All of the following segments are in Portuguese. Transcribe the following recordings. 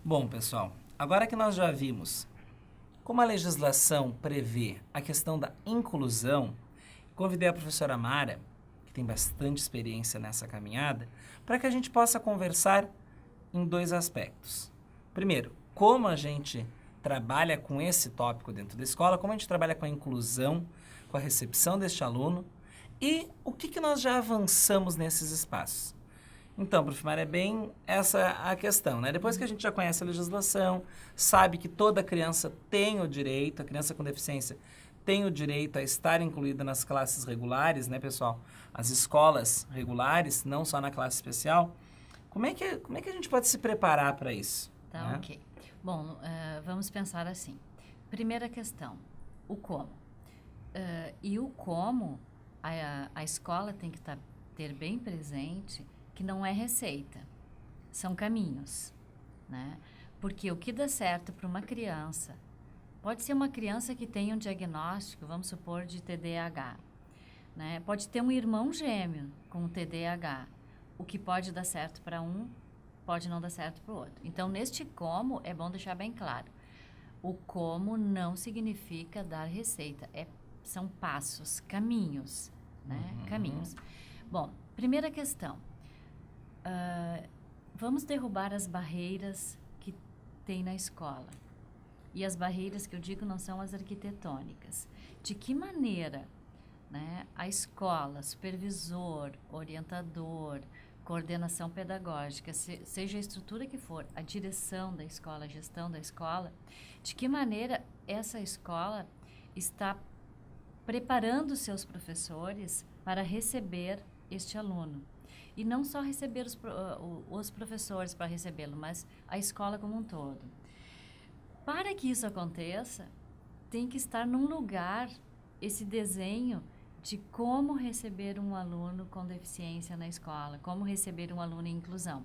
Bom, pessoal, agora que nós já vimos como a legislação prevê a questão da inclusão, convidei a professora Mara, que tem bastante experiência nessa caminhada, para que a gente possa conversar em dois aspectos. Primeiro, como a gente trabalha com esse tópico dentro da escola, como a gente trabalha com a inclusão, com a recepção deste aluno e o que nós já avançamos nesses espaços. Então, prof. Mara, é bem essa a questão, né? Depois que a gente já conhece a legislação, sabe que toda criança tem o direito, a criança com deficiência tem o direito a estar incluída nas classes regulares, né, pessoal? As escolas regulares, não só na classe especial. Como é que a gente pode se preparar para isso? Tá, né? ok. Bom, vamos pensar assim. Primeira questão, o como. E o como, a escola tem que ter bem presente que não é receita, são caminhos, né? Porque o que dá certo para uma criança, pode ser uma criança que tem um diagnóstico, vamos supor, de TDAH, né? Pode ter um irmão gêmeo com TDAH. O que pode dar certo para um, pode não dar certo para o outro. Então, neste como, é bom deixar bem claro. O como não significa dar receita, são passos, caminhos, né? Caminhos. Bom, primeira questão. Vamos derrubar as barreiras que tem na escola. E as barreiras que eu digo não são as arquitetônicas. De que maneira, né, a escola, supervisor, orientador, coordenação pedagógica, seja a estrutura que for, a direção da escola, a gestão da escola, de que maneira essa escola está preparando seus professores para receber este aluno. E não só receber os professores para recebê-lo, mas a escola como um todo. Para que isso aconteça, tem que estar num lugar esse desenho de como receber um aluno com deficiência na escola, como receber um aluno em inclusão.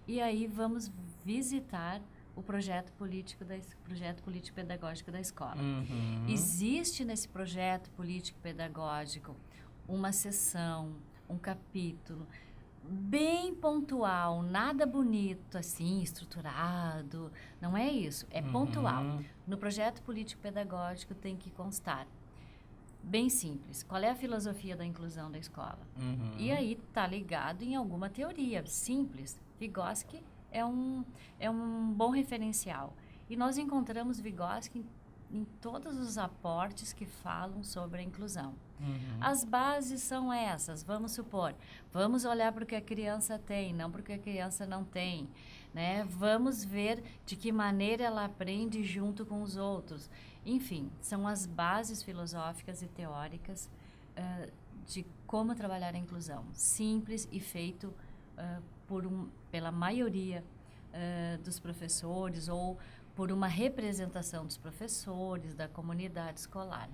E aí vamos visitar o projeto político-pedagógico da escola. Existe nesse projeto político-pedagógico uma seção, um capítulo bem pontual, nada bonito assim, estruturado, não é isso, é pontual. No projeto político-pedagógico tem que constar, bem simples, qual é a filosofia da inclusão da escola. E aí está ligado em alguma teoria, simples. Vygotsky é um bom referencial. E nós encontramos Vygotsky em todos os aportes que falam sobre a inclusão. As bases são essas, vamos supor. Vamos olhar para o que a criança tem, não para o que a criança não tem, né? Vamos ver de que maneira ela aprende junto com os outros. Enfim, são as bases filosóficas e teóricas de como trabalhar a inclusão. Simples e feito pela maioria dos professores ou por uma representação dos professores, da comunidade escolar.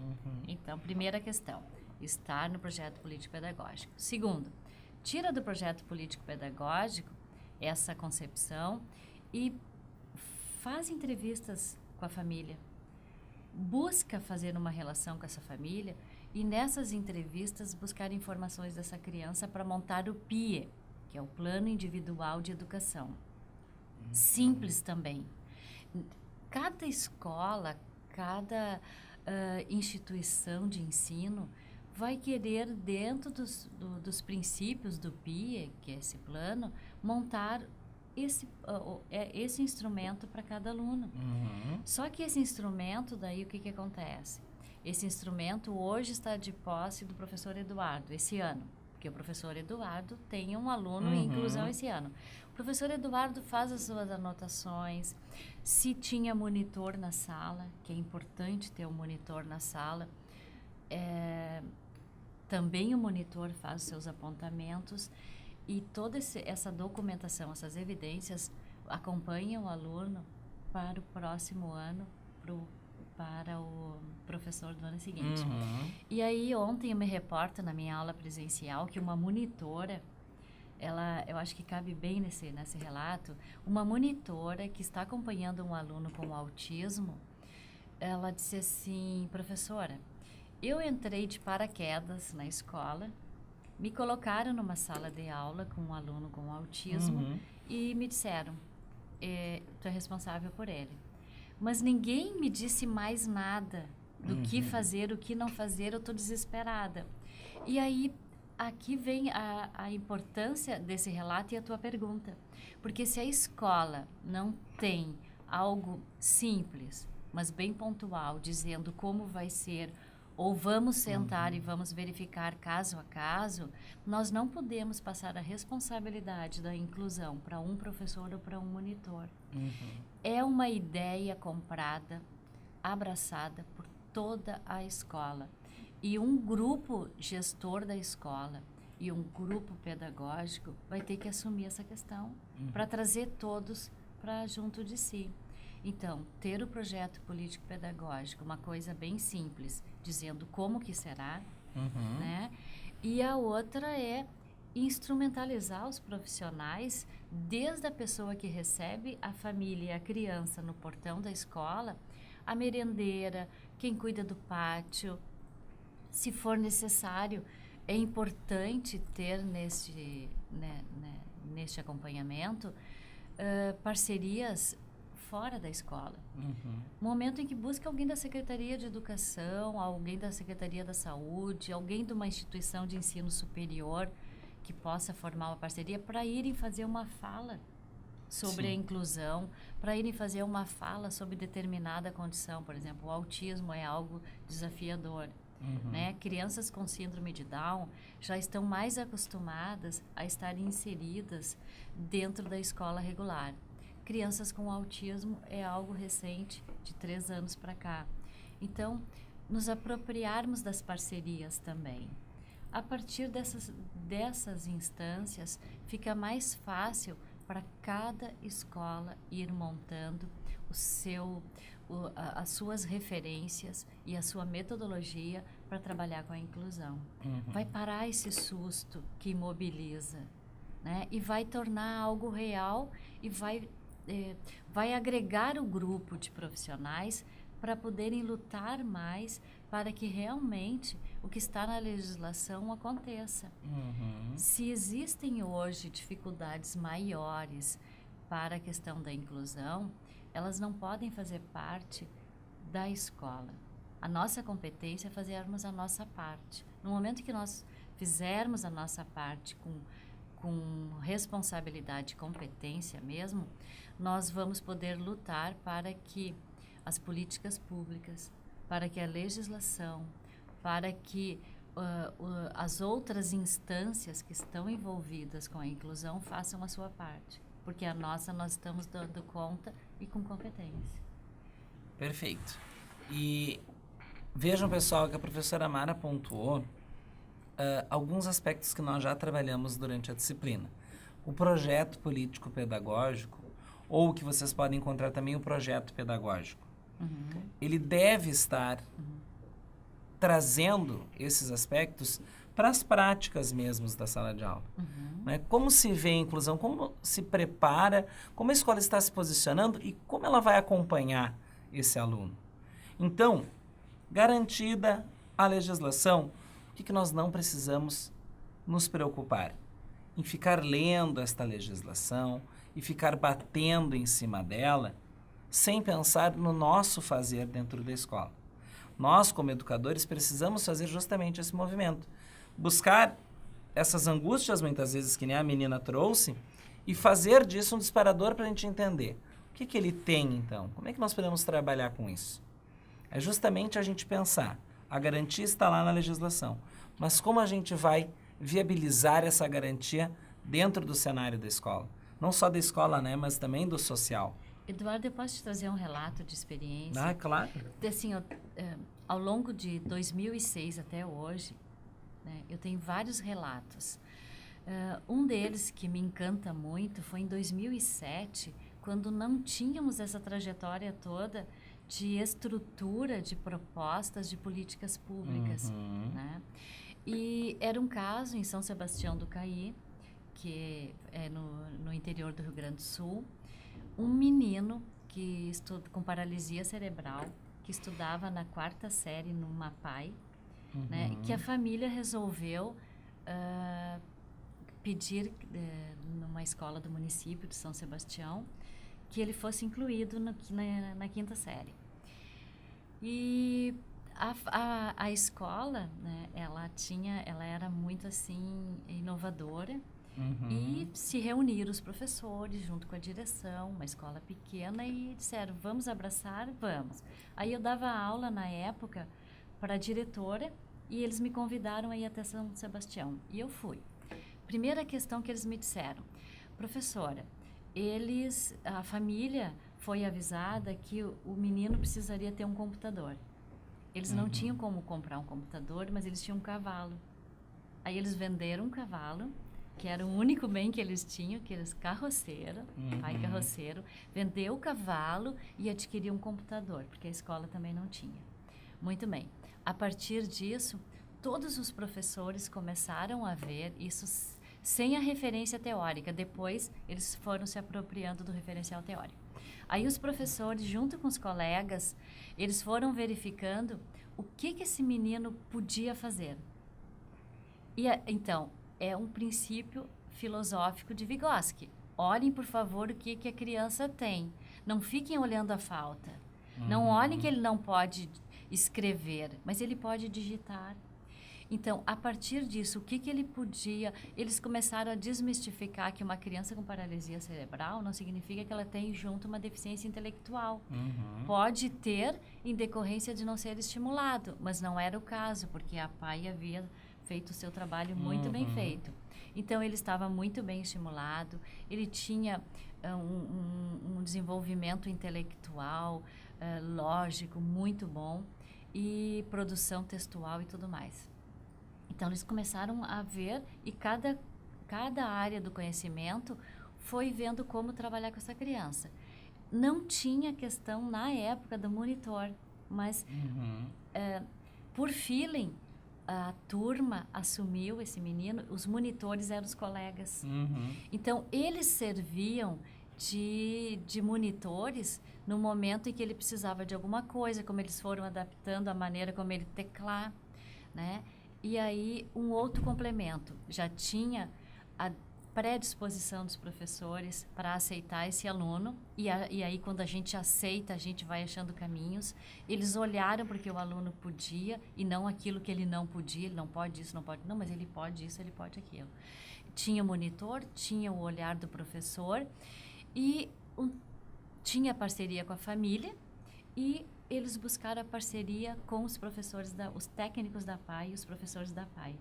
Então, primeira questão, estar no projeto político-pedagógico. Segundo, tira do projeto político-pedagógico essa concepção e faz entrevistas com a família. Busca fazer uma relação com essa família e nessas entrevistas buscar informações dessa criança para montar o PIE, que é o Plano Individual de Educação. Simples também. Cada escola, cada instituição de ensino vai querer, dentro dos princípios do PIE, que é esse plano, montar esse instrumento para cada aluno. Só que esse instrumento, daí o que acontece? Esse instrumento hoje está de posse do professor Eduardo, esse ano. Porque o professor Eduardo tem um aluno em inclusão esse ano. O professor Eduardo faz as suas anotações, se tinha monitor na sala, que é importante ter um monitor na sala. Também o monitor faz os seus apontamentos e toda essa documentação, essas evidências acompanham o aluno para o próximo ano, para o professor do ano seguinte. E aí ontem eu me reporto na minha aula presencial que uma monitora, eu acho que cabe bem nesse relato, uma monitora que está acompanhando um aluno com autismo, ela disse assim: professora, eu entrei de paraquedas na escola, me colocaram numa sala de aula com um aluno com autismo e me disseram, tu é responsável por ele. Mas ninguém me disse mais nada do que fazer, o que não fazer, eu estou desesperada. E aí, aqui vem a importância desse relato e a tua pergunta. Porque se a escola não tem algo simples, mas bem pontual, dizendo como vai ser, ou vamos sentar e vamos verificar caso a caso, nós não podemos passar a responsabilidade da inclusão para um professor ou para um monitor. É uma ideia comprada, abraçada por toda a escola. E um grupo gestor da escola e um grupo pedagógico vai ter que assumir essa questão para trazer todos para junto de si. Então, ter o projeto político-pedagógico, uma coisa bem simples, dizendo como que será, né? E a outra é instrumentalizar os profissionais, desde a pessoa que recebe a família e a criança no portão da escola, a merendeira, quem cuida do pátio. Se for necessário, é importante ter neste acompanhamento parcerias fora da escola. Momento em que busca alguém da Secretaria de Educação, alguém da Secretaria da Saúde, alguém de uma instituição de ensino superior que possa formar uma parceria para irem fazer uma fala sobre a inclusão, para irem fazer uma fala sobre determinada condição. Por exemplo, o autismo é algo desafiador. Né? Crianças com síndrome de Down já estão mais acostumadas a estarem inseridas dentro da escola regular. Crianças com autismo é algo recente, de 3 anos para cá. Então, nos apropriarmos das parcerias também. A partir dessas instâncias, fica mais fácil para cada escola ir montando as suas referências e a sua metodologia para trabalhar com a inclusão. Vai parar esse susto que imobiliza, né? E vai tornar algo real e vai agregar o grupo de profissionais para poderem lutar mais para que realmente o que está na legislação aconteça. Se existem hoje dificuldades maiores para a questão da inclusão, elas não podem fazer parte da escola. A nossa competência é fazermos a nossa parte. No momento que nós fizermos a nossa parte com responsabilidade e competência mesmo, nós vamos poder lutar para que as políticas públicas, para que a legislação, para que as outras instâncias que estão envolvidas com a inclusão façam a sua parte. Porque a nossa nós estamos dando conta e com competência. Perfeito. E vejam, pessoal, que a professora Mara pontuou alguns aspectos que nós já trabalhamos durante a disciplina. O projeto político-pedagógico, ou que vocês podem encontrar também o projeto pedagógico. Ele deve estar trazendo esses aspectos para as práticas mesmos da sala de aula. Né? Como se vê a inclusão, como se prepara, como a escola está se posicionando e como ela vai acompanhar esse aluno. Então, garantida a legislação, o que nós não precisamos nos preocupar? Em ficar lendo esta legislação e ficar batendo em cima dela, sem pensar no nosso fazer dentro da escola. Nós, como educadores, precisamos fazer justamente esse movimento. Buscar essas angústias, muitas vezes, que nem a menina trouxe, e fazer disso um disparador para a gente entender. O que ele tem, então? Como é que nós podemos trabalhar com isso? É justamente a gente pensar, a garantia está lá na legislação, mas como a gente vai viabilizar essa garantia dentro do cenário da escola? Não só da escola, né, mas também do social. Eduardo, eu posso te trazer um relato de experiência? Ah, claro. Assim, ao longo de 2006 até hoje, né, eu tenho vários relatos. Um deles que me encanta muito foi em 2007, quando não tínhamos essa trajetória toda de estrutura de propostas de políticas públicas. Né? E era um caso em São Sebastião do Caí, que é no interior do Rio Grande do Sul, um menino que com paralisia cerebral, que estudava na 4ª série no Mapai, né, que a família resolveu pedir numa escola do município de São Sebastião que ele fosse incluído na quinta série. E a escola, né, ela era muito assim inovadora. E se reuniram os professores junto com a direção, uma escola pequena, e disseram, vamos abraçar? Vamos. Aí eu dava aula na época para a diretora e eles me convidaram a ir até São Sebastião. E eu fui. Primeira questão que eles me disseram, professora, a família foi avisada que o menino precisaria ter um computador. Eles não tinham como comprar um computador, mas eles tinham um cavalo. Aí eles venderam um cavalo, que era o único bem que eles tinham, que eles carroceiro, pai carroceiro, vendeu o cavalo e adquiriu um computador, porque a escola também não tinha. Muito bem. A partir disso, todos os professores começaram a ver isso sem a referência teórica. Depois, eles foram se apropriando do referencial teórico. Aí os professores, junto com os colegas, eles foram verificando o que esse menino podia fazer. E então, é um princípio filosófico de Vygotsky. Olhem, por favor, o que a criança tem. Não fiquem olhando a falta. Não olhem que ele não pode escrever, mas ele pode digitar. Então, a partir disso, o que ele podia... Eles começaram a desmistificar que uma criança com paralisia cerebral não significa que ela tem junto uma deficiência intelectual. Pode ter em decorrência de não ser estimulado, mas não era o caso, porque a PAI havia feito o seu trabalho muito bem feito. Então, ele estava muito bem estimulado, ele tinha um desenvolvimento intelectual, lógico, muito bom, e produção textual e tudo mais. Então, eles começaram a ver, e cada área do conhecimento foi vendo como trabalhar com essa criança. Não tinha questão, na época, do monitor, mas, por feeling, a turma assumiu esse menino, os monitores eram os colegas. Então, eles serviam de monitores no momento em que ele precisava de alguma coisa, como eles foram adaptando a maneira como ele teclar, né? E aí, um outro complemento, já tinha a predisposição dos professores para aceitar esse aluno, e aí, quando a gente aceita, a gente vai achando caminhos. Eles olharam porque o aluno podia, e não aquilo que ele não podia, ele não pode isso, não pode... Não, mas ele pode isso, ele pode aquilo. Tinha monitor, tinha o olhar do professor, e tinha parceria com a família, e eles buscaram a parceria com os professores, os técnicos da PAI e os professores da PAI,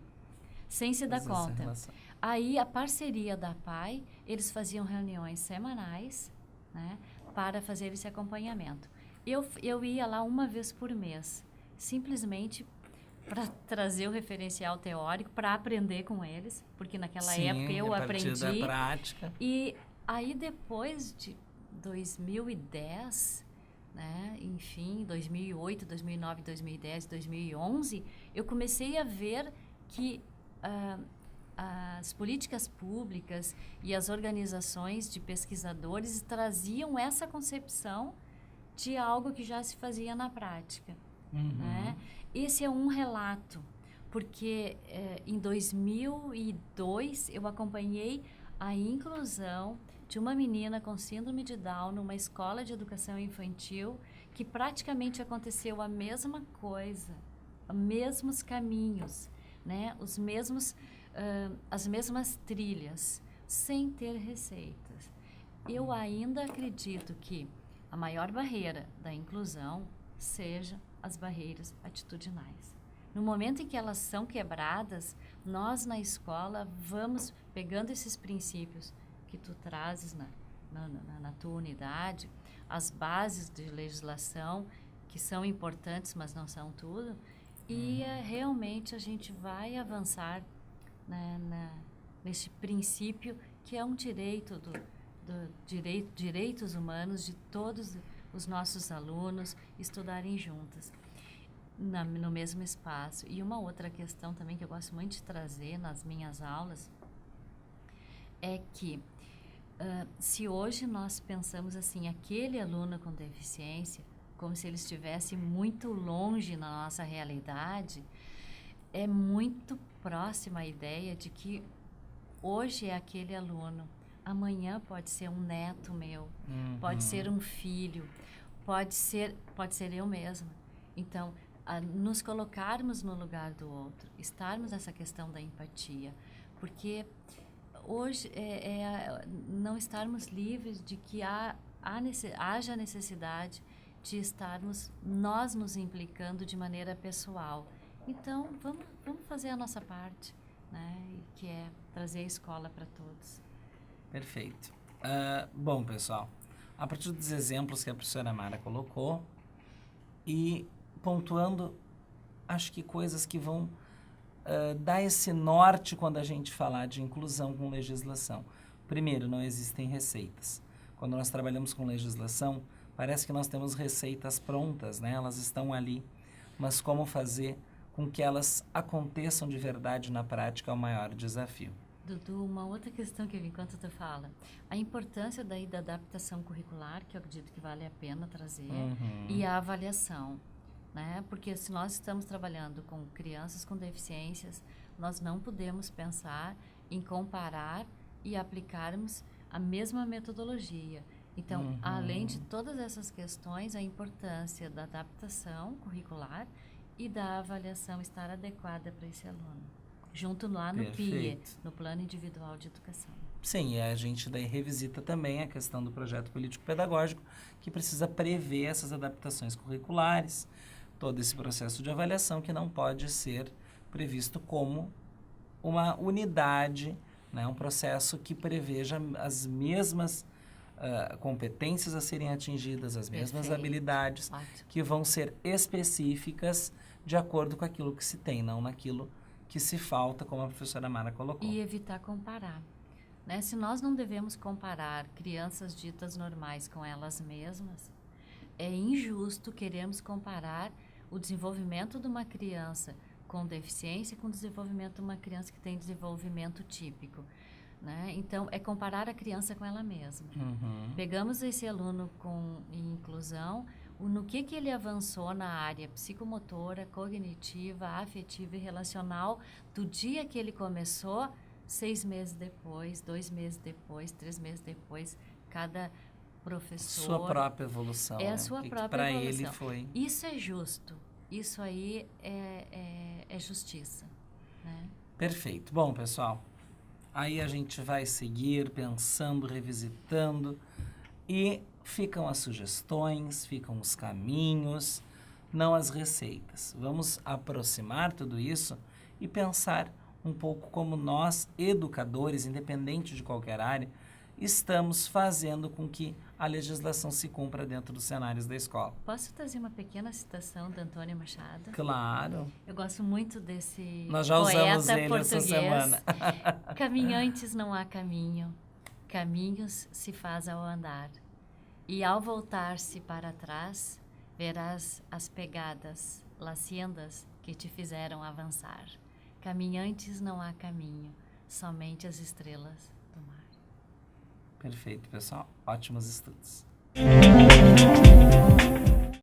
sem se dar conta. Aí, a parceria da PAI, eles faziam reuniões semanais, né, para fazer esse acompanhamento. Eu ia lá uma vez por mês, simplesmente para trazer o referencial teórico, para aprender com eles, porque naquela época eu aprendi. Da prática. E aí, depois de 2010... né? Enfim, 2008, 2009, 2010, 2011, eu comecei a ver que as políticas públicas e as organizações de pesquisadores traziam essa concepção de algo que já se fazia na prática. Né? Esse é um relato, porque em 2002 eu acompanhei a inclusão de uma menina com síndrome de Down numa escola de educação infantil, que praticamente aconteceu a mesma coisa, os mesmos caminhos, né? As mesmas trilhas, sem ter receitas. Eu ainda acredito que a maior barreira da inclusão seja as barreiras atitudinais. No momento em que elas são quebradas, nós na escola vamos pegando esses princípios que tu trazes na tua unidade, as bases de legislação, que são importantes, mas não são tudo, e realmente a gente vai avançar, né, nesse princípio que é um direito direitos humanos de todos os nossos alunos estudarem juntas, no mesmo espaço. E uma outra questão também que eu gosto muito de trazer nas minhas aulas é que se hoje nós pensamos assim, aquele aluno com deficiência, como se ele estivesse muito longe na nossa realidade, é muito próxima a ideia de que hoje é aquele aluno amanhã pode ser um neto meu, pode ser um filho, pode ser eu mesma. Então, nos colocarmos no lugar do outro, estarmos nessa questão da empatia, porque hoje não estarmos livres de que haja necessidade de estarmos nós nos implicando de maneira pessoal. Então, vamos fazer a nossa parte, né? Que é trazer a escola para todos. Perfeito. Bom, pessoal, a partir dos exemplos que a professora Mara colocou e pontuando, acho que coisas que vão dar esse norte quando a gente falar de inclusão com legislação. Primeiro, não existem receitas. Quando nós trabalhamos com legislação, parece que nós temos receitas prontas, né? Elas estão ali, mas como fazer com que elas aconteçam de verdade na prática é o maior desafio. Dudu, uma outra questão que eu vi enquanto tu fala, a importância da adaptação curricular, que eu acredito que vale a pena trazer, e a avaliação, né? Porque se nós estamos trabalhando com crianças com deficiências, nós não podemos pensar em comparar e aplicarmos a mesma metodologia. Então, além de todas essas questões, a importância da adaptação curricular e da avaliação estar adequada para esse aluno. Junto lá no PIE, no Plano Individual de Educação. Sim, e a gente daí revisita também a questão do projeto político-pedagógico, que precisa prever essas adaptações curriculares, todo esse processo de avaliação que não pode ser previsto como uma unidade, né, um processo que preveja as mesmas competências a serem atingidas, as mesmas habilidades que vão ser específicas de acordo com aquilo que se tem, não naquilo que se falta, como a professora Mara colocou. E evitar comparar. Né? Se nós não devemos comparar crianças ditas normais com elas mesmas, é injusto queremos comparar o desenvolvimento de uma criança com deficiência com o desenvolvimento de uma criança que tem desenvolvimento típico. Né? Então, é comparar a criança com ela mesma. Pegamos esse aluno em inclusão, no que ele avançou na área psicomotora, cognitiva, afetiva e relacional do dia que ele começou, 6 meses depois, 2 meses depois, 3 meses depois, cada professor... Sua própria evolução. É a sua própria pra evolução. Ele foi... Isso é justo. Isso aí é justiça. Né? Perfeito. Bom, pessoal, aí a gente vai seguir pensando, revisitando e ficam as sugestões, ficam os caminhos, não as receitas. Vamos aproximar tudo isso e pensar um pouco como nós, educadores, independente de qualquer área, estamos fazendo com que a legislação se cumpra dentro dos cenários da escola. Posso trazer uma pequena citação do Antônio Machado? Claro. Eu gosto muito desse Nós já usamos ele português. essa semana. Caminhantes não há caminho, caminhos se faz ao andar. E ao voltar-se para trás, verás as pegadas, lacendas que te fizeram avançar. Caminhantes não há caminho, somente as estrelas do mar. Perfeito, pessoal. Ótimos estudos.